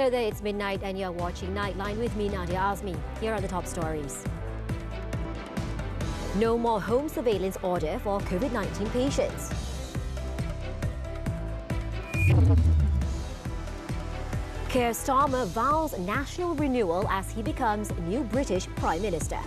Hello there, it's midnight and you're watching Nightline with me, Nadia. Azmi. Here are the top stories. No more home surveillance order for Covid-19 patients. Keir Starmer vows national renewal as he becomes new British Prime Minister.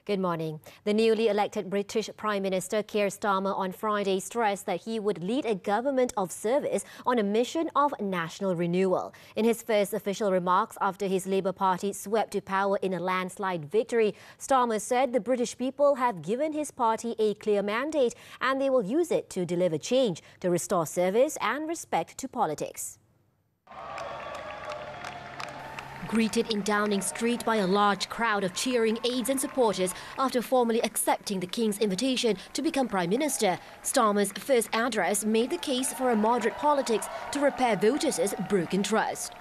Good morning. The newly elected British Prime Minister Keir Starmer on Friday stressed that he would lead a government of service on a mission of national renewal. In his first official remarks after his Labour Party swept to power in a landslide victory, Starmer said the British people have given his party a clear mandate and they will use it to deliver change, to restore service and respect to politics. Greeted in Downing Street by a large crowd of cheering aides and supporters after formally accepting the King's invitation to become Prime Minister, Starmer's first address made the case for a moderate politics to repair voters' broken trust.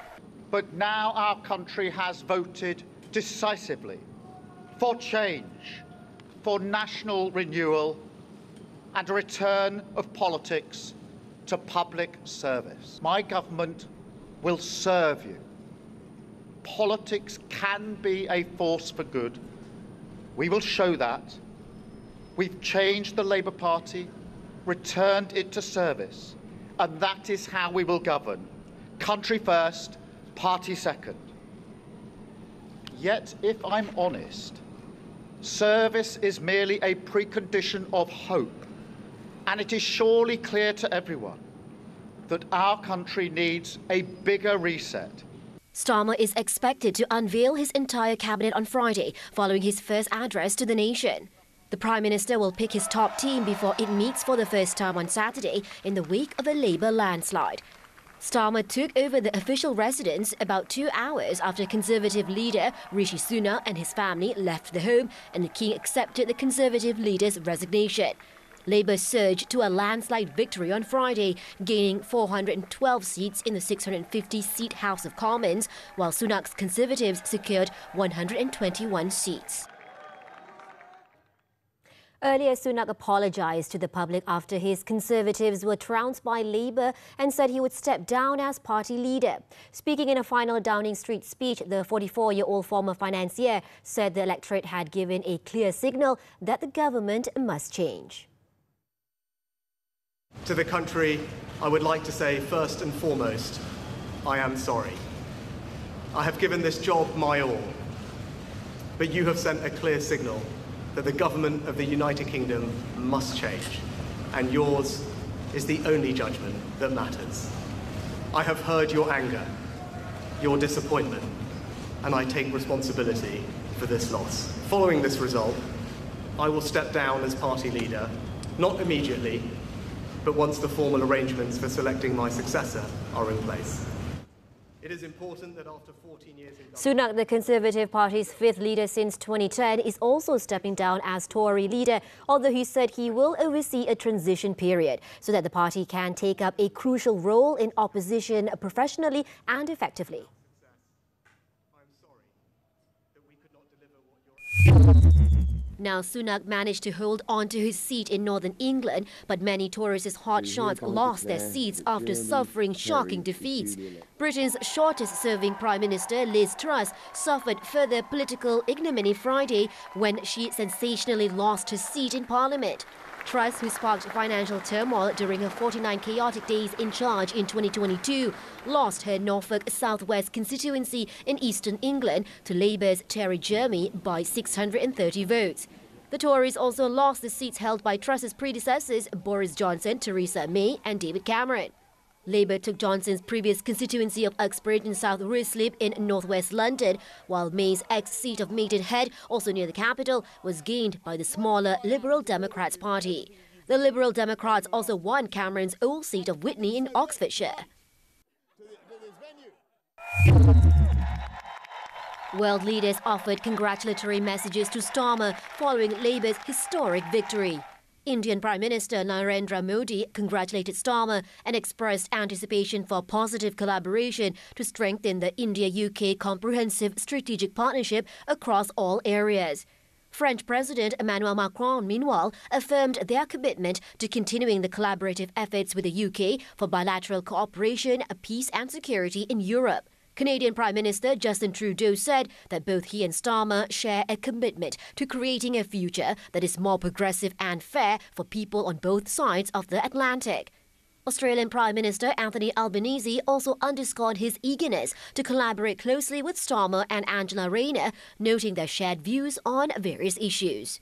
But now our country has voted decisively for change, for national renewal and a return of politics to public service. My government will serve you. Politics can be a force for good. We will show that. We've changed the Labour Party, returned it to service, and that is how we will govern. Country first, party second. Yet, if I'm honest, service is merely a precondition of hope, and it is surely clear to everyone that our country needs a bigger reset. Starmer is expected to unveil his entire cabinet on Friday, following his first address to the nation. The Prime Minister will pick his top team before it meets for the first time on Saturday in the wake of a Labour landslide. Starmer took over the official residence about 2 hours after Conservative leader Rishi Sunak and his family left the home and the King accepted the Conservative leader's resignation. Labour surged to a landslide victory on Friday, gaining 412 seats in the 650-seat House of Commons, while Sunak's Conservatives secured 121 seats. Earlier, Sunak apologised to the public after his Conservatives were trounced by Labour and said he would step down as party leader. Speaking in a final Downing Street speech, the 44-year-old former financier said the electorate had given a clear signal that the government must change. To the country, I would like to say first and foremost, I am sorry. I have given this job my all, but you have sent a clear signal that the government of the United Kingdom must change, and yours is the only judgment that matters. I have heard your anger, your disappointment, and I take responsibility for this loss. Following this result, I will step down as party leader, not immediately, but once the formal arrangements for selecting my successor are in place. It is important that after 14 years in Sunak, the Conservative Party's fifth leader since 2010, is also stepping down as Tory leader, although he said he will oversee a transition period so that the party can take up a crucial role in opposition professionally and effectively. I'm sorry that we could not deliver what you're... Now, Sunak managed to hold on to his seat in northern England, but many Tories' hotshots lost their seats after suffering shocking defeats. Britain's shortest-serving Prime Minister, Liz Truss, suffered further political ignominy Friday when she sensationally lost her seat in Parliament. Truss, who sparked financial turmoil during her 49 chaotic days in charge in 2022, lost her Norfolk South West constituency in eastern England to Labour's Terry Jeremy by 630 votes. The Tories also lost the seats held by Truss's predecessors Boris Johnson, Theresa May and David Cameron. Labour took Johnson's previous constituency of Uxbridge in South Ruislip in northwest London, while May's ex-seat of Maidenhead, also near the capital, was gained by the smaller Liberal Democrats party. The Liberal Democrats also won Cameron's old seat of Witney in Oxfordshire. World leaders offered congratulatory messages to Starmer following Labour's historic victory. Indian Prime Minister Narendra Modi congratulated Starmer and expressed anticipation for positive collaboration to strengthen the India-UK comprehensive strategic partnership across all areas. French President Emmanuel Macron, meanwhile, affirmed their commitment to continuing the collaborative efforts with the UK for bilateral cooperation, peace and security in Europe. Canadian Prime Minister Justin Trudeau said that both he and Starmer share a commitment to creating a future that is more progressive and fair for people on both sides of the Atlantic. Australian Prime Minister Anthony Albanese also underscored his eagerness to collaborate closely with Starmer and Angela Rayner, noting their shared views on various issues.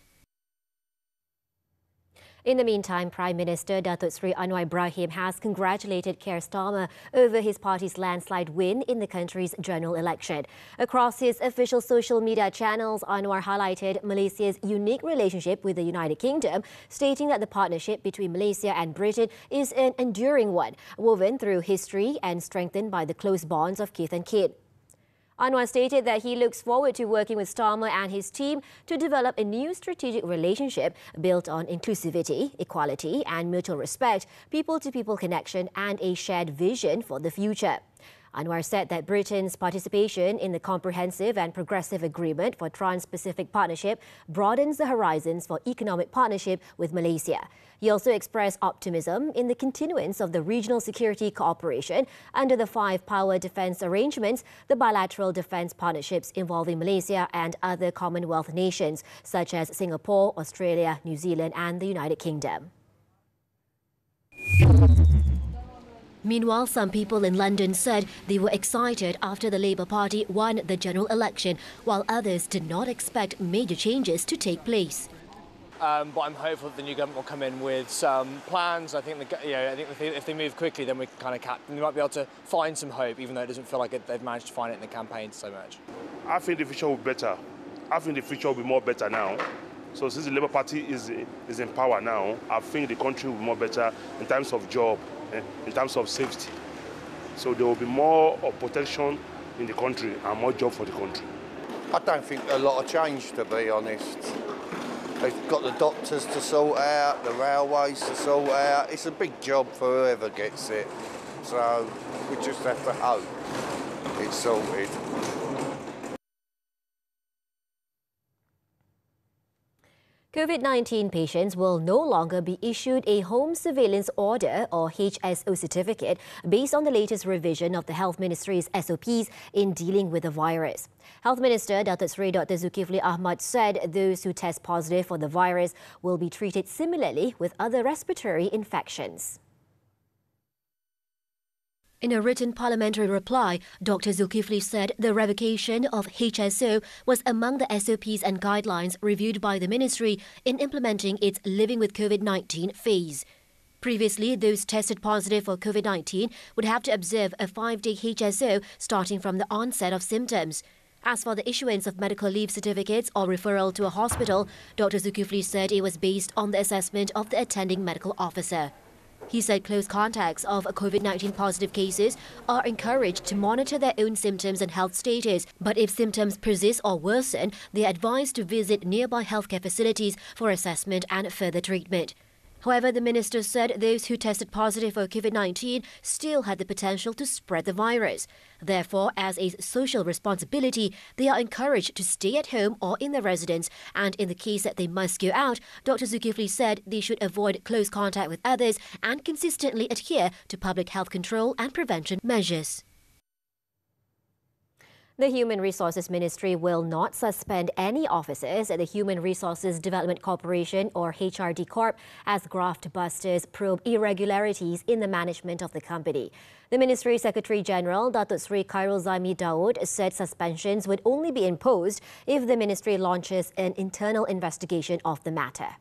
In the meantime, Prime Minister Datuk Seri Anwar Ibrahim has congratulated Keir Starmer over his party's landslide win in the country's general election. Across his official social media channels, Anwar highlighted Malaysia's unique relationship with the United Kingdom, stating that the partnership between Malaysia and Britain is an enduring one, woven through history and strengthened by the close bonds of kith and kin. Anwar stated that he looks forward to working with Starmer and his team to develop a new strategic relationship built on inclusivity, equality and mutual respect, people-to-people connection and a shared vision for the future. Anwar said that Britain's participation in the Comprehensive and Progressive Agreement for Trans-Pacific Partnership broadens the horizons for economic partnership with Malaysia. He also expressed optimism in the continuance of the regional security cooperation under the five-power defence arrangements, the bilateral defence partnerships involving Malaysia and other Commonwealth nations such as Singapore, Australia, New Zealand and the United Kingdom. Meanwhile, some people in London said they were excited after the Labour Party won the general election, while others did not expect major changes to take place. But I'm hopeful that the new government will come in with some plans. I think if they move quickly, then we can they might be able to find some hope, even though it doesn't feel like they've managed to find it in the campaign so much. I think the future will be better. I think the future will be more better now. So since the Labour Party is in power now, I think the country will be more better in terms of job, in terms of safety. So there will be more of protection in the country and more job for the country. I don't think a lot of change, to be honest. They've got the doctors to sort out, the railways to sort out. It's a big job for whoever gets it. So we just have to hope it's sorted. COVID-19 patients will no longer be issued a Home Surveillance Order or HSO certificate based on the latest revision of the Health Ministry's SOPs in dealing with the virus. Health Minister Datuk Seri Dr. Zulkifli Ahmad said those who test positive for the virus will be treated similarly with other respiratory infections. In a written parliamentary reply, Dr. Zulkifli said the revocation of HSO was among the SOPs and guidelines reviewed by the ministry in implementing its Living with COVID-19 phase. Previously, those tested positive for COVID-19 would have to observe a 5-day HSO starting from the onset of symptoms. As for the issuance of medical leave certificates or referral to a hospital, Dr. Zulkifli said it was based on the assessment of the attending medical officer. He said close contacts of COVID-19 positive cases are encouraged to monitor their own symptoms and health status, but if symptoms persist or worsen, they are advised to visit nearby healthcare facilities for assessment and further treatment. However, the minister said those who tested positive for COVID-19 still had the potential to spread the virus. Therefore, as a social responsibility, they are encouraged to stay at home or in their residence, and in the case that they must go out, Dr. Zulkifli said they should avoid close contact with others and consistently adhere to public health control and prevention measures. The Human Resources Ministry will not suspend any officers at the Human Resources Development Corporation or HRD Corp as graft busters probe irregularities in the management of the company. The Ministry Secretary General Datuk Seri Azmi Daud said suspensions would only be imposed if the ministry launches an internal investigation of the matter.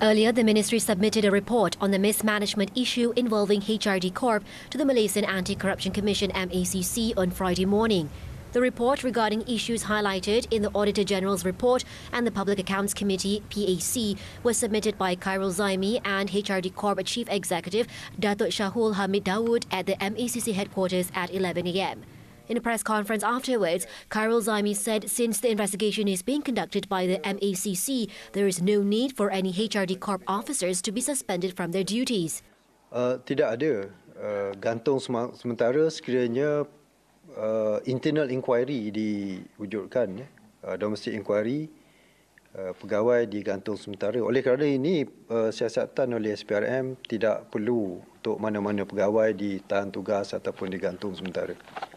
Earlier, the ministry submitted a report on the mismanagement issue involving HRD Corp to the Malaysian Anti-Corruption Commission MACC on Friday morning. The report regarding issues highlighted in the Auditor General's report and the Public Accounts Committee PAC was submitted by Azmi and HRD Corp Chief Executive Datuk Shahul Hamid Dawood at the MACC headquarters at 11 a.m. In a press conference afterwards, Azmi said since the investigation is being conducted by the MACC, there is no need for any HRD Corp officers to be suspended from their duties. Tidak ada. Gantung sementara sekiranya internal inquiry diwujudkan, domestic inquiry, pegawai digantung sementara. Oleh kerana ini siasatan oleh SPRM tidak perlu untuk mana-mana pegawai ditahan tugas ataupun digantung sementara.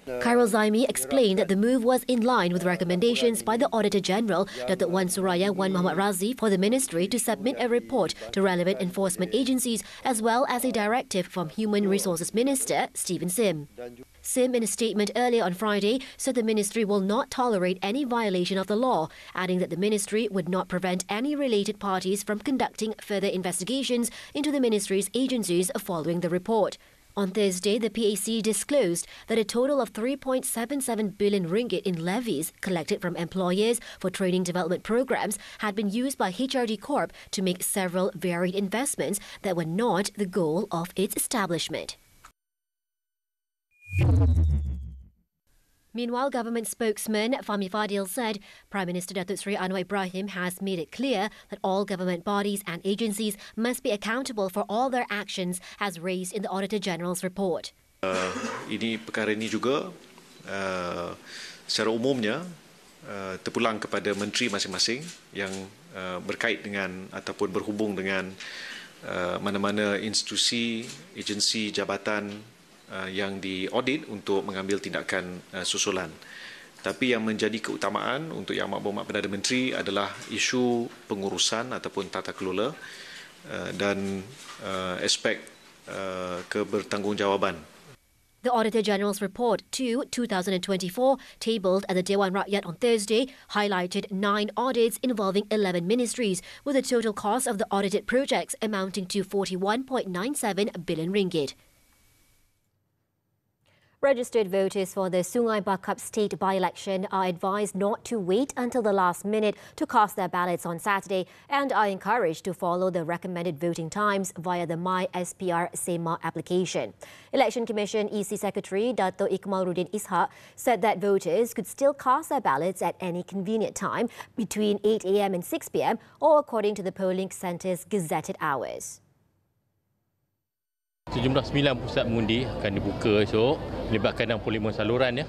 Azmi explained that the move was in line with recommendations by the Auditor General, Datuk Wan Suraya Wan Muhammad Razi, for the Ministry to submit a report to relevant enforcement agencies as well as a directive from Human Resources Minister Stephen Sim. Sim, in a statement earlier on Friday, said the Ministry will not tolerate any violation of the law, adding that the Ministry would not prevent any related parties from conducting further investigations into the Ministry's agencies following the report. On Thursday, the PAC disclosed that a total of 3.77 billion ringgit in levies collected from employers for training development programs had been used by HRD Corp to make several varied investments that were not the goal of its establishment. Meanwhile, government spokesman Fahmi Fadil said Prime Minister Datuk Seri Anwar Ibrahim has made it clear that all government bodies and agencies must be accountable for all their actions as raised in the Auditor General's report. Perkara ini juga secara umumnya terpulang kepada menteri masing-masing yang berkait dengan ataupun berhubung dengan mana-mana institusi, agensi, jabatan yang diaudit untuk mengambil tindakan susulan. Tapi yang menjadi keutamaan untuk Yang Amat Berhormat Perdana Menteri adalah isu pengurusan ataupun tata kelola dan aspek kebertanggungjawaban. The Auditor General's report to 2024, tabled at the Dewan Rakyat on Thursday, highlighted 9 audits involving 11 ministries, with the total cost of the audited projects amounting to 41.97 billion ringgit. Registered voters for the Sungai Bakap state by-election are advised not to wait until the last minute to cast their ballots on Saturday and are encouraged to follow the recommended voting times via the My SPR SEMA application. Election Commission EC Secretary Dato' Ikmalruddin Ishak said that voters could still cast their ballots at any convenient time between 8 a.m. and 6 p.m. or according to the polling centre's gazetted hours. Sejumlah 9 pusat mengundi akan dibuka esok, melibatkan 65 saluran ya.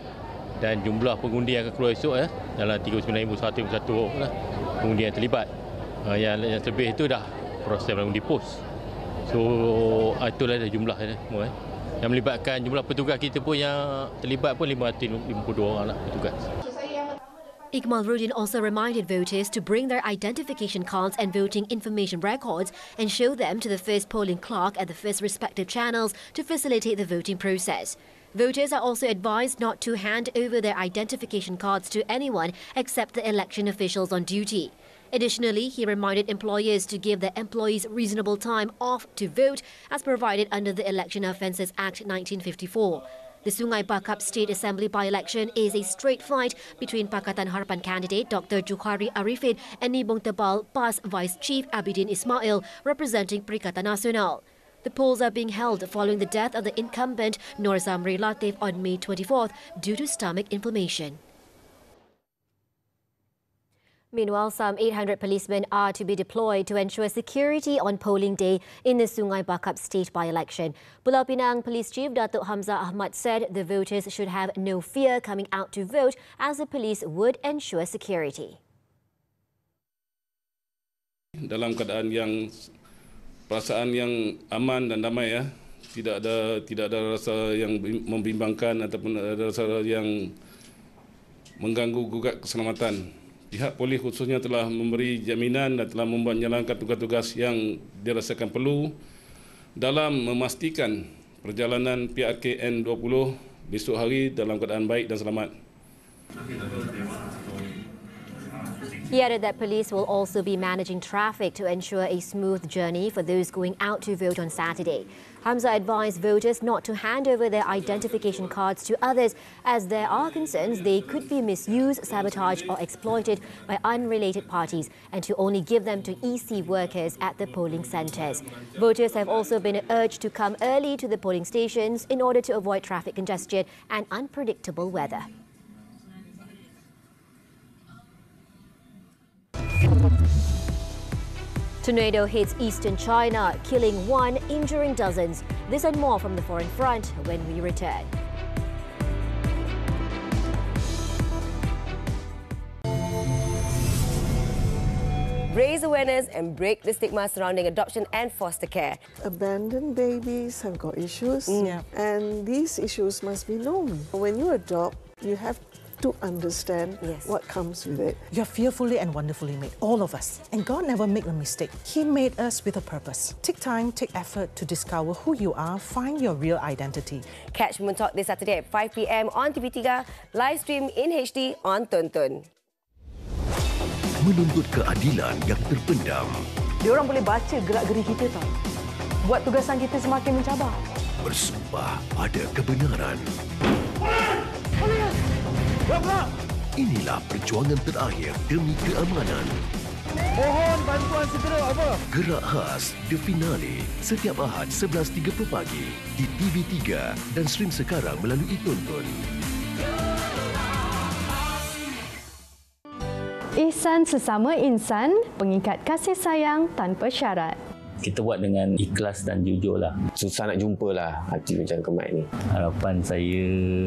Dan jumlah pengundi yang akan keluar esok dalam 39,151 lah pengundi yang terlibat. Yang lebih itu dah proses mengundi pos. So itulah jumlah semua. Yang melibatkan jumlah petugas kita pun yang terlibat pun 552 orang lah petugas. Ikmalruddin also reminded voters to bring their identification cards and voting information records and show them to the first polling clerk at the first respective channels to facilitate the voting process. Voters are also advised not to hand over their identification cards to anyone except the election officials on duty. Additionally, he reminded employers to give their employees reasonable time off to vote as provided under the Election Offences Act 1954. The Sungai Bakap State Assembly by-election is a straight fight between Pakatan Harapan candidate Dr. Jukhari Arifin and Nibong Tebal PAS Vice Chief Abidin Ismail, representing Perikatan Nasional. The polls are being held following the death of the incumbent Nur Zamri Latif on May 24th due to stomach inflammation. Meanwhile, some 800 policemen are to be deployed to ensure security on polling day in the Sungai Bakap state by-election. Pulau Pinang Police Chief Datuk Hamzah Ahmad said the voters should have no fear coming out to vote as the police would ensure security. Dalam keadaan yang perasaan yang aman dan damai tidak ada rasa yang membimbangkan ataupun ada rasa yang mengganggu gugat keselamatan. Pihak polis khususnya telah memberi jaminan dan telah menjalankan tugas-tugas yang dirasakan perlu dalam memastikan perjalanan PRK N20 besok hari dalam keadaan baik dan selamat. He added that police will also be managing traffic to ensure a smooth journey for those going out to vote on Saturday. Hamza advised voters not to hand over their identification cards to others as there are concerns they could be misused, sabotaged or exploited by unrelated parties, and to only give them to EC workers at the polling centres. Voters have also been urged to come early to the polling stations in order to avoid traffic congestion and unpredictable weather. Tornado hits eastern China, killing one, injuring dozens. This and more from the foreign front when we return. Raise awareness and break the stigma surrounding adoption and foster care. Abandoned babies have got issues, and these issues must be known. When you adopt, you have to understand what comes with it. You're fearfully and wonderfully made, all of us. And God never made a mistake. He made us with a purpose. Take time, take effort to discover who you are, find your real identity. Catch Wont Talk this Saturday at 5 p.m. on TV3, live stream in HD on Tonton. Menuntut keadilan yang terpendam. Diorang boleh baca gerak-geri kita tau. Buat tugasan kita semakin mencabar. Bersumpah pada kebenaran. Inilah perjuangan terakhir demi keamanan. Mohon bantuan segera, apa? Gerak khas The Finale setiap Ahad 11.30 pagi di TV3 dan stream sekarang melalui Tonton. Ihsan sesama insan, pengikat kasih sayang tanpa syarat. Kita buat dengan ikhlas dan jujur lah. Susah nak jumpa lah hati macam Kemat ni. Harapan saya,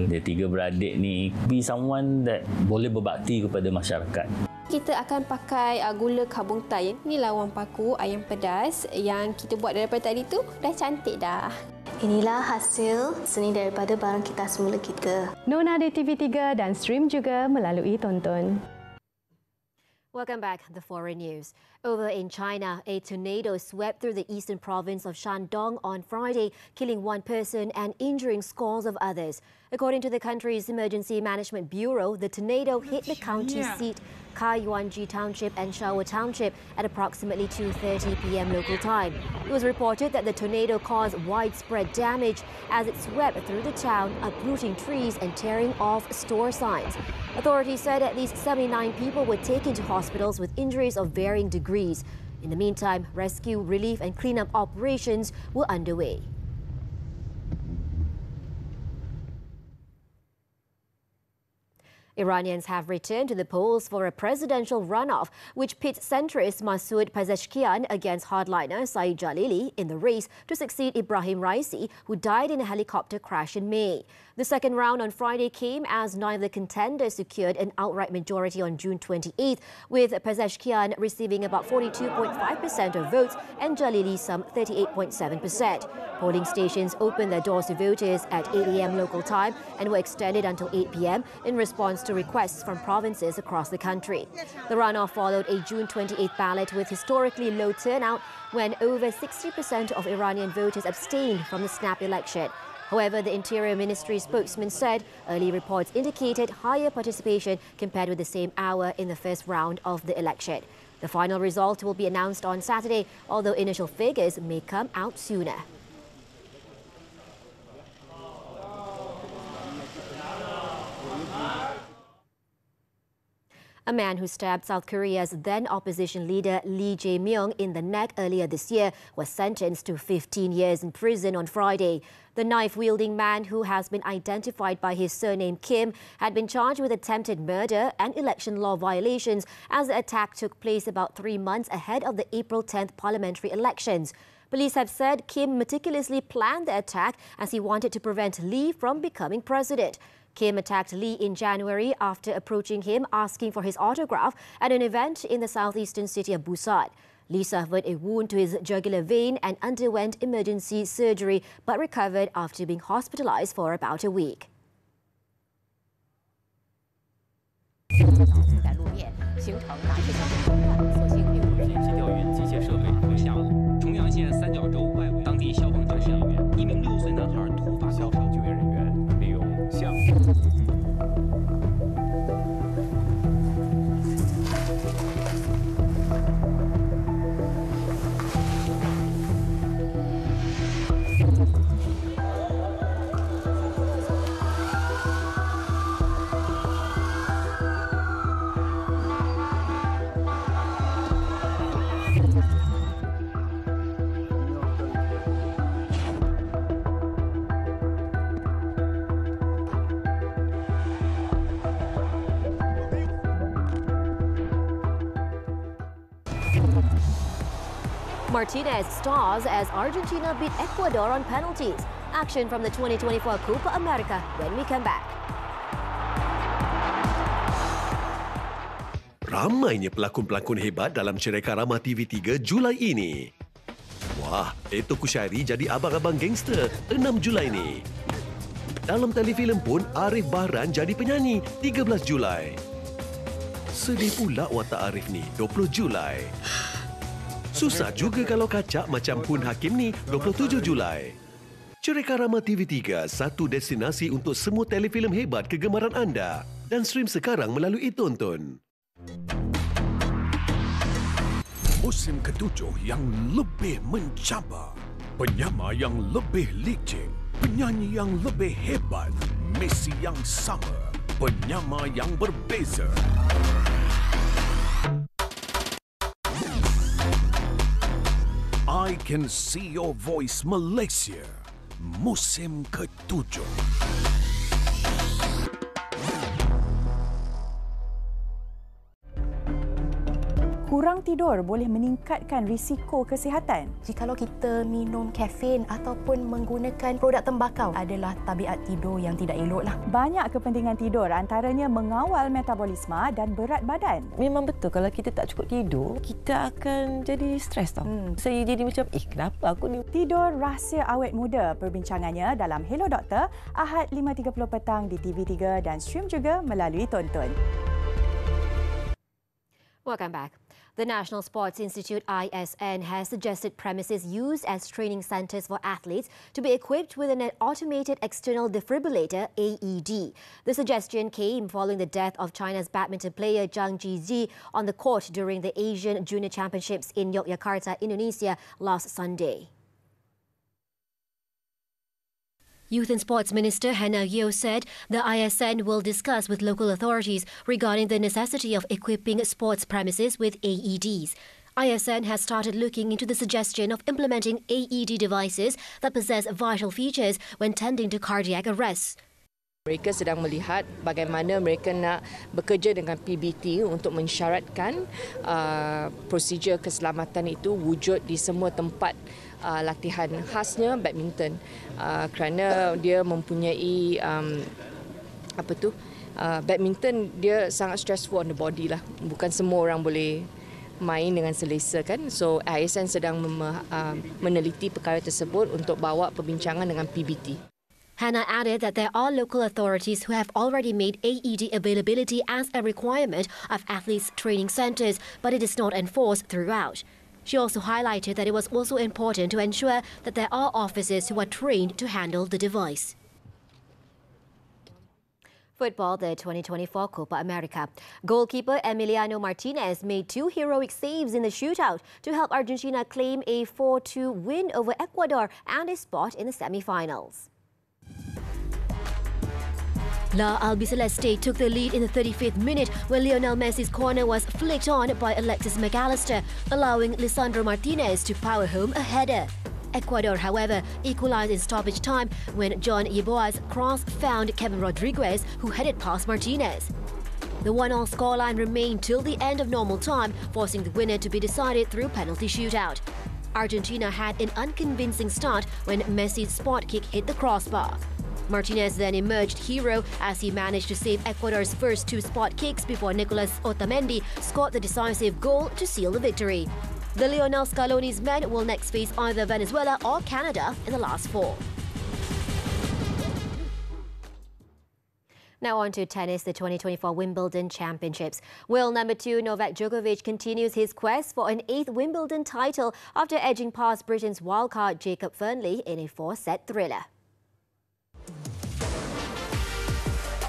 dia tiga beradik ni, be someone that boleh berbakti kepada masyarakat. Kita akan pakai gula kabung thai. Ini lawang paku, ayam pedas yang kita buat daripada tadi tu dah cantik dah. Inilah hasil seni daripada barang kita semula kita. Nona di TV3 dan stream juga melalui Tonton. Welcome back to the foreign news. Over in China, a tornado swept through the eastern province of Shandong on Friday, killing one person and injuring scores of others. According to the country's Emergency Management Bureau, the tornado hit the county seat Kaiyuanji Township and Shawa Township at approximately 2:30 p.m. local time. It was reported that the tornado caused widespread damage as it swept through the town, uprooting trees and tearing off store signs. Authorities said at least 79 people were taken to hospitals with injuries of varying degrees. In the meantime, rescue, relief and cleanup operations were underway. Iranians have returned to the polls for a presidential runoff, which pits centrist Masoud Pezeshkian against hardliner Saeed Jalili in the race to succeed Ibrahim Raisi, who died in a helicopter crash in May. The second round on Friday came as neither contender secured an outright majority on June 28th, with Pezeshkian receiving about 42.5% of votes and Jalili some 38.7%. Polling stations opened their doors to voters at 8 a.m. local time and were extended until 8 p.m. in response to requests from provinces across the country. The runoff followed a June 28th ballot with historically low turnout when over 60% of Iranian voters abstained from the snap election. However, the Interior Ministry spokesman said early reports indicated higher participation compared with the same hour in the first round of the election. The final result will be announced on Saturday, although initial figures may come out sooner. A man who stabbed South Korea's then-opposition leader Lee Jae-myung in the neck earlier this year was sentenced to 15 years in prison on Friday. The knife-wielding man, who has been identified by his surname Kim, had been charged with attempted murder and election law violations as the attack took place about 3 months ahead of the April 10th parliamentary elections. Police have said Kim meticulously planned the attack as he wanted to prevent Lee from becoming president. Kim attacked Lee in January after approaching him asking for his autograph at an event in the southeastern city of Busan. Lee suffered a wound to his jugular vein and underwent emergency surgery but recovered after being hospitalized for about a week. 《Martinez stars as Argentina beat Ecuador on penalties. Action from the 2024 Copa America when we come back. Ramainya pelakon-pelakon hebat dalam Cerekarama TV3 Julai ini. Wah, Eto Kushairi jadi abang-abang gangster 6 Julai ni. Dalam telefilm pun Arif Bahran jadi penyanyi 13 Julai. Sedih pula watak Arif ni 20 Julai. Susah juga kalau kacak macam Hun Hakim ni 27 Julai. Cerekarama TV3, satu destinasi untuk semua telefilm hebat kegemaran anda. Dan stream sekarang melalui Tonton. Musim ketujuh yang lebih mencabar, penyama yang lebih licik, penyanyi yang lebih hebat, misi yang sama, penyama yang berbeza. I Can See Your Voice Malaysia, musim ketujuh. Kurang tidur boleh meningkatkan risiko kesihatan. Jikalau kita minum kafein ataupun menggunakan produk tembakau adalah tabiat tidur yang tidak eloklah. Banyak kepentingan tidur, antaranya mengawal metabolisme dan berat badan. Memang betul kalau kita tak cukup tidur, kita akan jadi stres tau. Saya jadi macam, kenapa aku ni? Tidur rahsia awet muda, perbincangannya dalam Hello Doktor, Ahad 5.30 petang di TV3 dan stream juga melalui Tonton. Welcome back. The National Sports Institute ISN has suggested premises used as training centres for athletes to be equipped with an automated external defibrillator AED. The suggestion came following the death of China's badminton player Zhang Jiji on the court during the Asian Junior Championships in Yogyakarta, Indonesia last Sunday. Youth and Sports Minister Hannah Yeoh said the ISN will discuss with local authorities regarding the necessity of equipping sports premises with AEDs. ISN has started looking into the suggestion of implementing AED devices that possess vital features when tending to cardiac arrest. Mereka sedang melihat bagaimana mereka nak bekerja dengan PBT untuk mensyaratkan prosedur keselamatan itu wujud di semua tempat latihan, khasnya badminton, kerana dia mempunyai badminton dia sangat stressful on the body lah. Bukan semua orang boleh main dengan selesa kan. So ISN sedang meneliti perkara tersebut untuk bawa perbincangan dengan PBT. Hannah added that there are local authorities who have already made AED availability as a requirement of athletes' training centres, but it is not enforced throughout. She also highlighted that it was also important to ensure that there are officers who are trained to handle the device. Football, the 2024 Copa America. Goalkeeper Emiliano Martinez made 2 heroic saves in the shootout to help Argentina claim a 4-2 win over Ecuador and a spot in the semi-finals. La Albiceleste took the lead in the 35th minute when Lionel Messi's corner was flicked on by Alexis McAllister, allowing Lisandro Martinez to power home a header. Ecuador, however, equalised in stoppage time when John Yeboah's cross found Kevin Rodriguez, who headed past Martinez. The 1-1 scoreline remained till the end of normal time, forcing the winner to be decided through penalty shootout. Argentina had an unconvincing start when Messi's spot kick hit the crossbar. Martinez then emerged hero as he managed to save Ecuador's first 2 spot kicks before Nicolas Otamendi scored the decisive goal to seal the victory. The Lionel Scaloni's men will next face either Venezuela or Canada in the last 4. Now on to tennis, the 2024 Wimbledon Championships. World number 2 Novak Djokovic continues his quest for an 8th Wimbledon title after edging past Britain's wildcard Jacob Fernley in a 4-set thriller.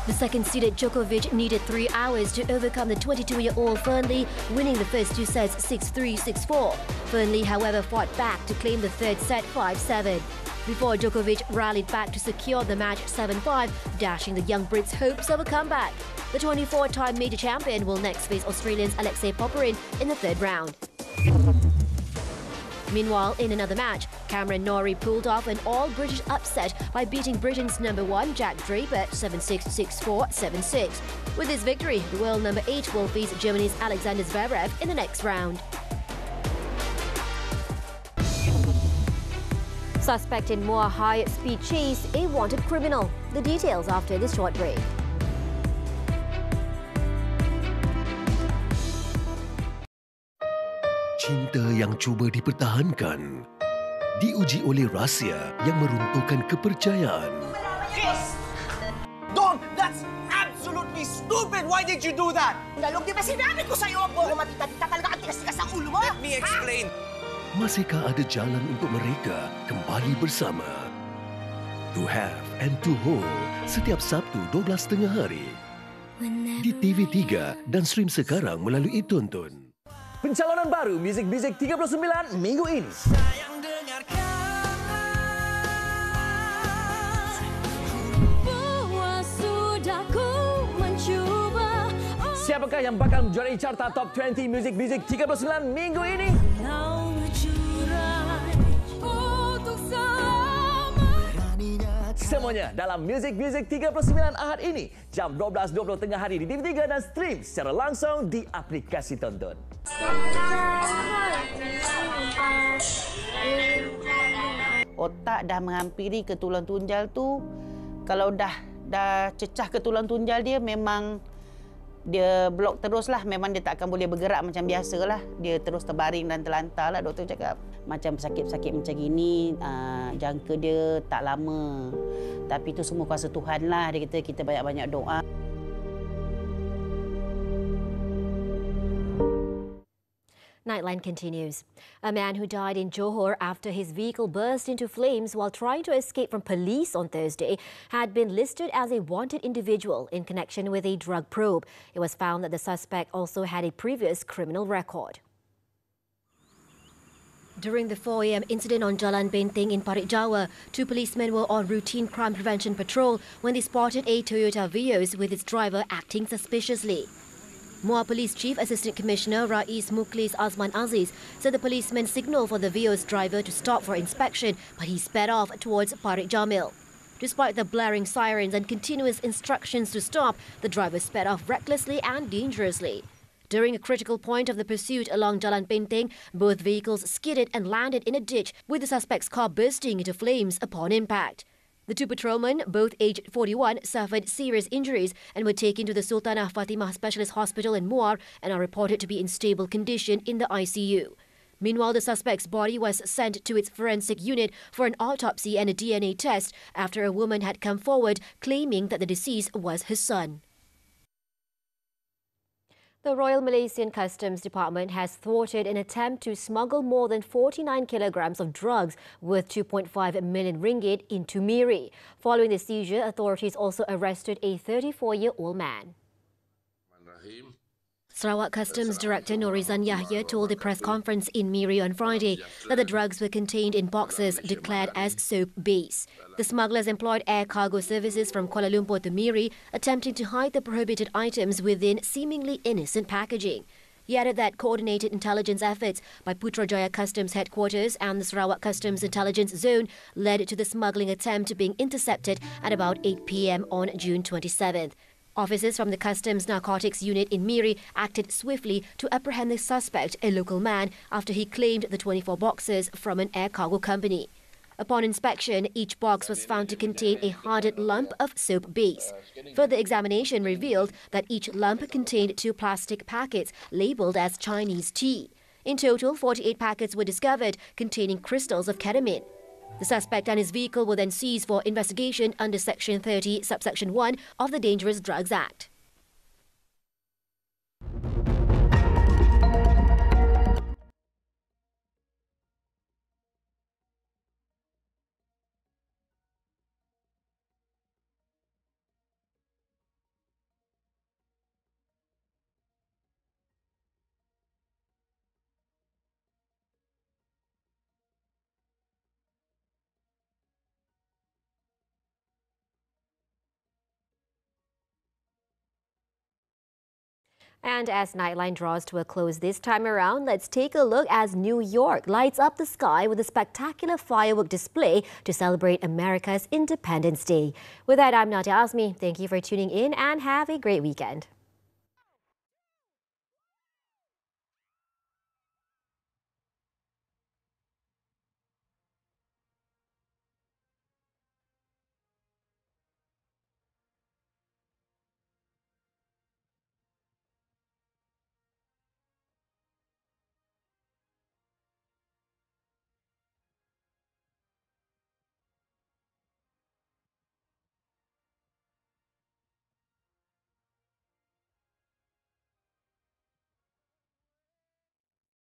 The second-seeded Djokovic needed 3 hours to overcome the 22-year-old Fernley, winning the first 2 sets 6-3, 6-4. Fernley, however, fought back to claim the third set 5-7. Before Djokovic rallied back to secure the match 7-5, dashing the young Brit's hopes of a comeback. The 24-time major champion will next face Australian's Alexei Popyrin in the 3rd round. Meanwhile, in another match, Cameron Norrie pulled off an all-British upset by beating Britain's number 1 Jack Draper 7-6, 6-4, 7-6. With this victory, the world number 8 will face Germany's Alexander Zverev in the next round. Suspect in Muar high-speed chase, a wanted criminal. The details after this short break. Cinta yang cuba dipertahankan, diuji oleh rahsia yang meruntuhkan kepercayaan. Chris! Don't! That's absolutely stupid! Why did you do that? Dalog, di ba sinabi ko sa'yo? Boro matita-tita talaga ang tigas-tigas ang ulo mo! Let me explain. Masihkah ada jalan untuk mereka kembali bersama? To Have and To Hold setiap Sabtu 12.30 hari di TV3 dan stream sekarang melalui Tonton. Pencalonan baru Music 39 minggu ini. Siapakah yang bakal menjuarai carta Top 20 Music 39 minggu ini? Semuanya dalam Music 39 Ahad ini jam 12.20 tengah hari di TV3 dan stream secara langsung di aplikasi Tonton. Otak dah menghampiri ke tulang tunjal tu, kalau dah cecah ke tulang tunjal dia, memang dia blok teruslah, memang dia tak akan boleh bergerak macam biasalah. Dia terus terbaring dan terlantarlah. Doktor cakap macam sakit-sakit macam gini, jangka dia tak lama. Tapi itu semua kuasa Tuhanlah. Dia kata kita banyak-banyak doa. Nightline continues. A man who died in Johor after his vehicle burst into flames while trying to escape from police on Thursday had been listed as a wanted individual in connection with a drug probe. It was found that the suspect also had a previous criminal record. During the 4 a.m. incident on Jalan Benteng in Parit Jawa, 2 policemen were on routine crime prevention patrol when they spotted a Toyota Vios with its driver acting suspiciously. Muar Police Chief Assistant Commissioner Rais Mukhlis Azman Aziz said the policeman signalled for the Vios driver to stop for inspection, but he sped off towards Parit Jamil. Despite the blaring sirens and continuous instructions to stop, the driver sped off recklessly and dangerously. During a critical point of the pursuit along Jalan Benteng, both vehicles skidded and landed in a ditch, with the suspect's car bursting into flames upon impact. The 2 patrolmen, both aged 41, suffered serious injuries and were taken to the Sultanah Fatimah Specialist Hospital in Muar and are reported to be in stable condition in the ICU. Meanwhile, the suspect's body was sent to its forensic unit for an autopsy and a DNA test after a woman had come forward claiming that the deceased was her son. The Royal Malaysian Customs Department has thwarted an attempt to smuggle more than 49 kilograms of drugs worth 2.5 million ringgit into Miri. Following the seizure, authorities also arrested a 34-year-old man. Sarawak Customs Director Norizan Yahya told a press conference in Miri on Friday that the drugs were contained in boxes declared as soap base. The smugglers employed air cargo services from Kuala Lumpur to Miri, attempting to hide the prohibited items within seemingly innocent packaging. He added that coordinated intelligence efforts by Putrajaya Customs Headquarters and the Sarawak Customs Intelligence Zone led to the smuggling attempt being intercepted at about 8 p.m. on June 27th. Officers from the Customs Narcotics Unit in Miri acted swiftly to apprehend the suspect, a local man, after he claimed the 24 boxes from an air cargo company. Upon inspection, each box was found to contain a hardened lump of soap base. Further examination revealed that each lump contained 2 plastic packets labelled as Chinese tea. In total, 48 packets were discovered containing crystals of ketamine. The suspect and his vehicle were then seized for investigation under Section 30, Subsection 1 of the Dangerous Drugs Act. And as Nightline draws to a close this time around, let's take a look as New York lights up the sky with a spectacular firework display to celebrate America's Independence Day. With that, I'm Nadia Azmi. Thank you for tuning in and have a great weekend.